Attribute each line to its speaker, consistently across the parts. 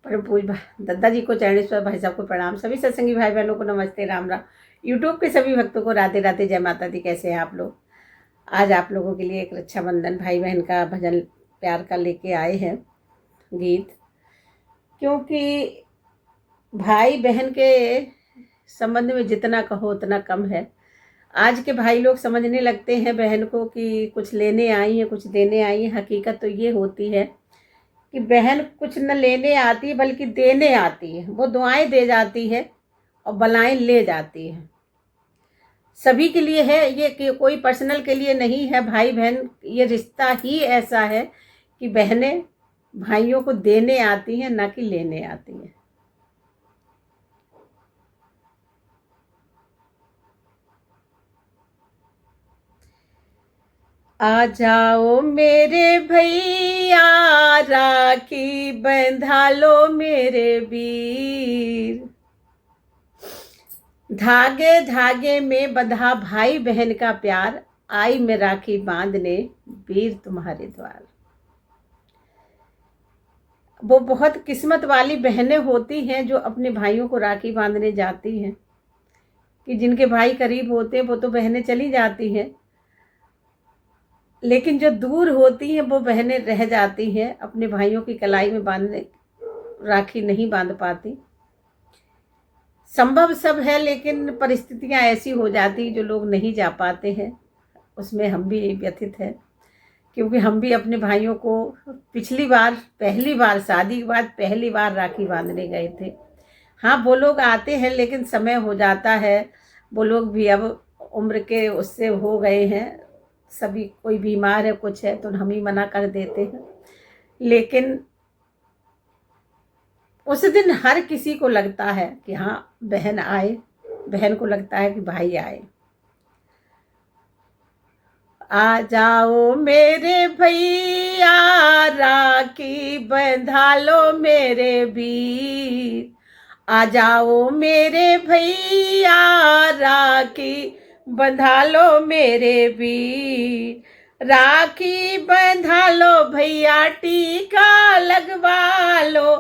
Speaker 1: परम पूज्य दद्दा जी को, चरणेश्वर भाई साहब को प्रणाम, सभी सत्संगी भाई बहनों को नमस्ते, राम राम। यूट्यूब के सभी भक्तों को राधे राधे, जय माता दी। कैसे हैं आप लोग? आज आप लोगों के लिए एक रक्षाबंधन भाई बहन का भजन प्यार का लेके आए हैं गीत, क्योंकि भाई बहन के संबंध में जितना कहो उतना कम है। आज के भाई लोग समझने लगते हैं बहन को कि कुछ लेने आई है, कुछ देने आई है। हकीकत तो ये होती है कि बहन कुछ न लेने आती है बल्कि देने आती है। वो दुआएं दे जाती है और बलाएं ले जाती है। सभी के लिए है ये, कि कोई पर्सनल के लिए नहीं है। भाई बहन ये रिश्ता ही ऐसा है कि बहनें भाइयों को देने आती हैं, ना कि लेने आती हैं। आ जाओ मेरे भैया, राखी बंधा लो मेरे वीर। धागे धागे में बंधा भाई बहन का प्यार, आई मैं राखी बांधने वीर तुम्हारे द्वार। वो बहुत किस्मत वाली बहनें होती हैं जो अपने भाइयों को राखी बांधने जाती हैं, कि जिनके भाई करीब होते हैं वो तो बहनें चली जाती हैं, लेकिन जो दूर होती हैं वो बहनें रह जाती हैं, अपने भाइयों की कलाई में बांधने राखी नहीं बांध पाती। संभव सब है, लेकिन परिस्थितियां ऐसी हो जाती जो लोग नहीं जा पाते हैं। उसमें हम भी व्यथित हैं, क्योंकि हम भी अपने भाइयों को पहली बार शादी के बाद पहली बार राखी बांधने गए थे। हाँ, वो लोग आते हैं, लेकिन समय हो जाता है। वो लोग भी अब उम्र के उससे हो गए हैं, सभी कोई बीमार है, कुछ है, तो हम ही मना कर देते हैं। लेकिन उस दिन हर किसी को लगता है कि हाँ बहन आए, बहन को लगता है कि भाई आए। आ जाओ मेरे भैया, राखी बंधा लो मेरे वीर। आ जाओ मेरे भैया, राखी बंधा लो मेरे वीर। राखी बंधा लो भैया, टीका लगवा लो।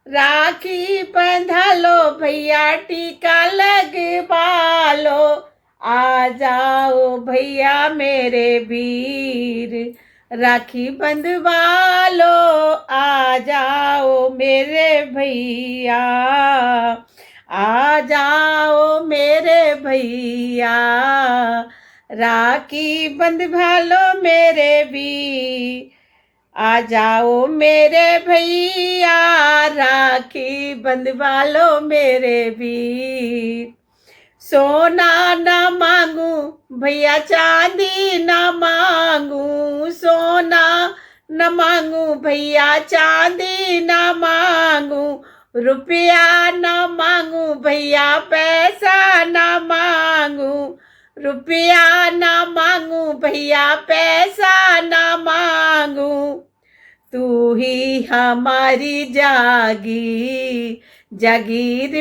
Speaker 1: राखी बंधा लो भैया, टीका लगवा लो। आ जाओ भैया मेरे वीर, राखी बंधवा लो। आ जाओ मेरे भैया, आ जाओ मेरे भैया। राखी बंधवा लो मेरे वीर। आ जाओ मेरे भैया, राखी बंधवा लो मेरे वीर। सोना ना मांगू भैया, चांदी ना मांगू। सोना न मांगू भैया, चांदी ना मांगू। रुपया न मांगू भैया, पैसा ना मांगू। रुपया न मांगू भैया, पैसा ना मांगू। तू ही हमारी जागीर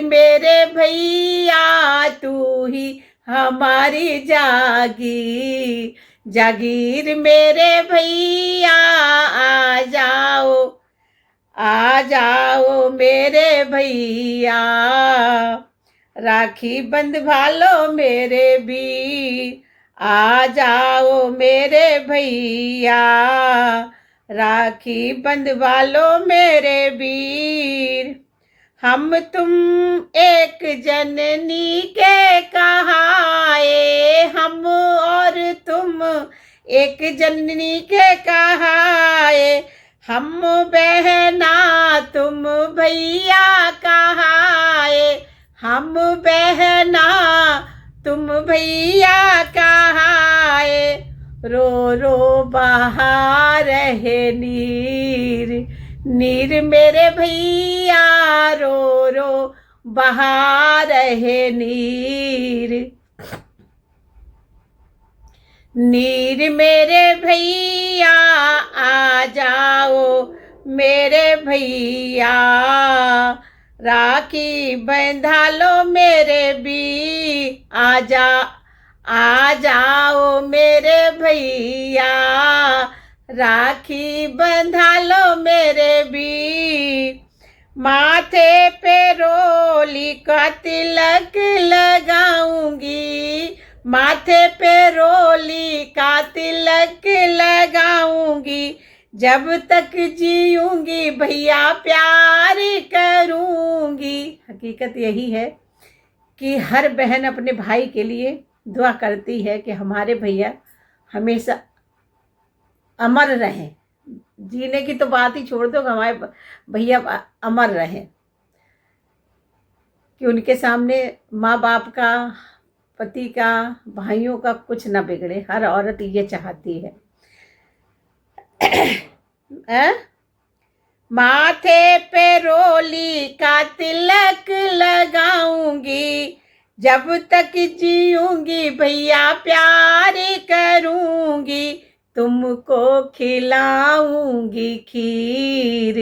Speaker 1: मेरे भैया। तू ही हमारी जागीर मेरे भैया। आ जाओ मेरे भैया, राखी बंधवा लो मेरे वीर। आ जाओ मेरे भैया, राखी बंधवा लो मेरे वीर। हम तुम एक जननी के कहाए, हम और तुम एक जननी के कहाए। हम बहना तुम भैया कहाए। हम बहना तुम भैया कहाए। रो रो बहा रहे नीर मेरे भैया। रो रो बहा रहे नीर मेरे भैया। आ जाओ मेरे भैया, राखी बंधा लो मेरे वीर। आ जाओ मेरे भैया, राखी बंधा लो मेरे वीर। माथे पे रोली का तिलक लगाऊंगी, माथे पे रोली का तिलक लगाऊंगी, जब तक जीऊंगी भैया प्यार करूंगी। हकीकत यही है कि हर बहन अपने भाई के लिए दुआ करती है कि हमारे भैया हमेशा अमर रहें। जीने की तो बात ही छोड़ दो, हमारे भैया अमर रहें, कि उनके सामने माँ बाप का, पति का, भाइयों का कुछ ना बिगड़े। हर औरत ये चाहती है। माथे पे रोली का तिलक लगाऊंगी, जब तक जीऊंगी भैया प्यार करूंगी, तुमको खिलाऊंगी खीर,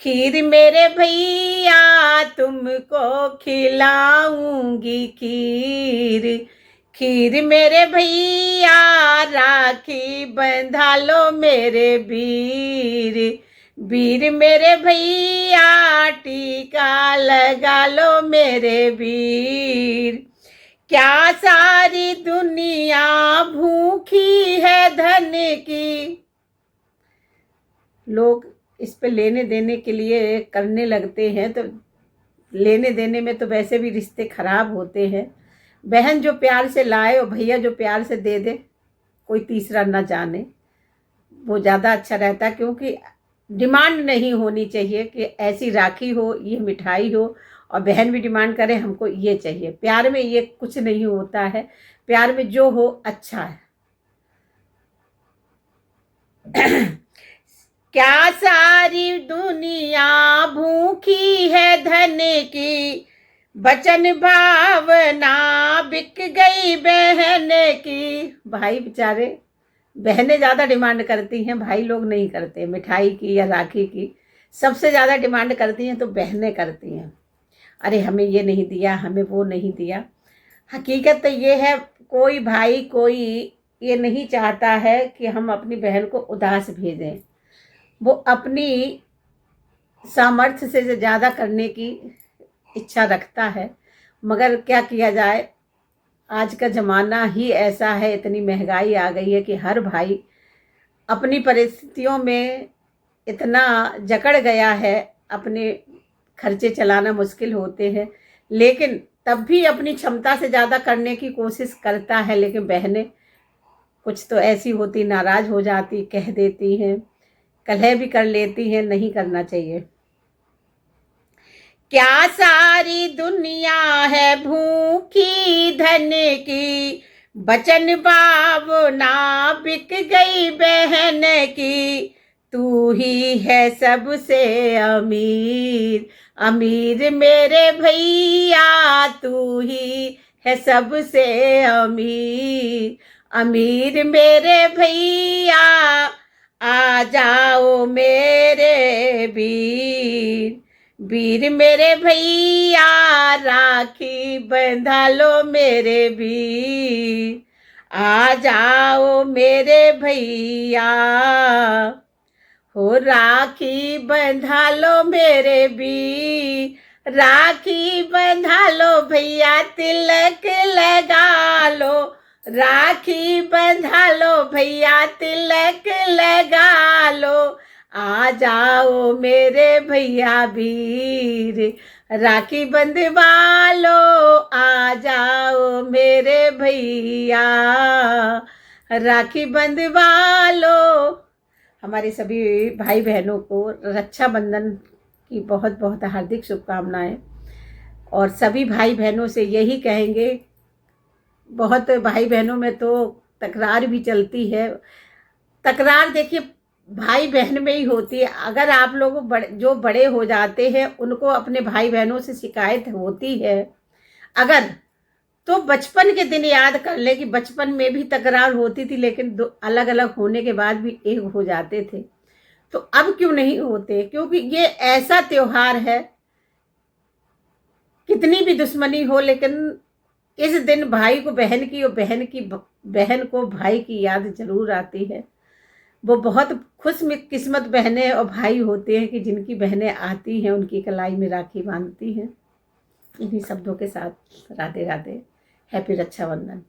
Speaker 1: खीर मेरे भैया तुमको खिलाऊंगी खीर, खीर मेरे भैया राखी बंधा लो मेरे वीर, वीर मेरे भैया टीका लगा लो मेरे वीर। क्या सारी दुनिया भूखी है धन की। लोग इस पे लेने देने के लिए करने लगते हैं, तो लेने देने में तो वैसे भी रिश्ते खराब होते हैं। बहन जो प्यार से लाए और भैया जो प्यार से दे दे, कोई तीसरा ना जाने, वो ज़्यादा अच्छा रहता है। क्योंकि डिमांड नहीं होनी चाहिए कि ऐसी राखी हो, ये मिठाई हो, और बहन भी डिमांड करे हमको ये चाहिए। प्यार में ये कुछ नहीं होता है, प्यार में जो हो अच्छा है। क्या सारी दुनिया भूखी है धन की, वचन भावना बिक गई बहन की। भाई बेचारे, बहनें ज़्यादा डिमांड करती हैं, भाई लोग नहीं करते। मिठाई की या राखी की सबसे ज़्यादा डिमांड करती हैं तो बहनें करती हैं। अरे हमें ये नहीं दिया, हमें वो नहीं दिया। हकीकत तो ये है, कोई भाई कोई ये नहीं चाहता है कि हम अपनी बहन को उदास भेजें। वो अपनी सामर्थ्य से ज़्यादा करने की इच्छा रखता है, मगर क्या किया जाए, आज का ज़माना ही ऐसा है, इतनी महंगाई आ गई है कि हर भाई अपनी परिस्थितियों में इतना जकड़ गया है, अपने खर्चे चलाना मुश्किल होते हैं, लेकिन तब भी अपनी क्षमता से ज़्यादा करने की कोशिश करता है। लेकिन बहनें कुछ तो ऐसी होती, नाराज़ हो जाती, कह देती हैं, कलह भी कर लेती हैं। नहीं करना चाहिए। क्या सारी दुनिया है भूखी धन की, वचन भावना बिक गई बहन की, तू ही है सबसे अमीर, अमीर मेरे भैया तू ही है सबसे अमीर, अमीर मेरे भैया आ जाओ मेरे वीर, वीर मेरे भैया राखी बंधा लो मेरे वीर, आ जाओ मेरे भैया, हो राखी बंधा लो मेरे वीर, राखी बंधा लो भैया तिलक लगा लो, राखी बंधा लो भैया तिलक लगा लो, आ जाओ मेरे भैया वीर, राखी बंधवा लो, आ जाओ मेरे भैया, राखी बंधवा लो। हमारे सभी भाई बहनों को रक्षाबंधन की बहुत बहुत हार्दिक शुभकामनाएं। और सभी भाई बहनों से यही कहेंगे, बहुत भाई बहनों में तो तकरार भी चलती है। तकरार देखिए भाई बहन में ही होती है। अगर आप लोग जो बड़े हो जाते हैं उनको अपने भाई बहनों से शिकायत होती है अगर, तो बचपन के दिन याद कर ले कि बचपन में भी तकरार होती थी, लेकिन अलग अलग होने के बाद भी एक हो जाते थे। तो अब क्यों नहीं होते? क्योंकि ये ऐसा त्योहार है, कितनी भी दुश्मनी हो लेकिन इस दिन भाई को बहन की और बहन को भाई की याद जरूर आती है। वो बहुत खुश किस्मत बहनें और भाई होते हैं कि जिनकी बहनें आती हैं, उनकी कलाई में राखी बांधती हैं। इन्हीं शब्दों के साथ राधे राधे, हैप्पी रक्षाबंधन।